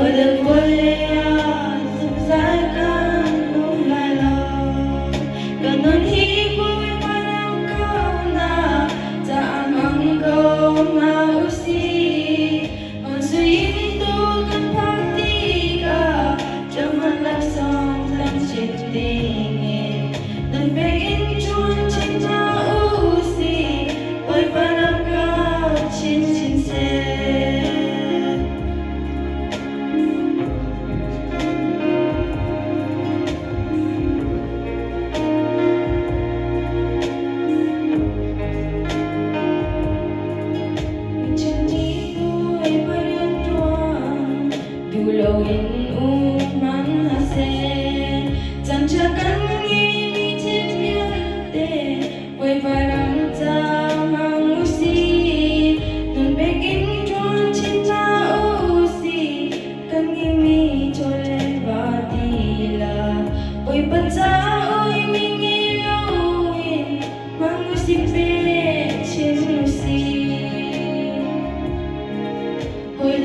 được vui dừng dài kan umlalo ganun hiboy parang kauna saan ang mausi mansuyin tugan praktika jaman laksong lang tingin dan begin chun cinta usi boy parang kau chin chin se Dulawin uman hase Tanjakan ngimitin yate Way parang tamang usi Nun begin chun cinta usi Kan ngimi chole batila Way pataoy mingilawin Mangusipit chin usi Hoy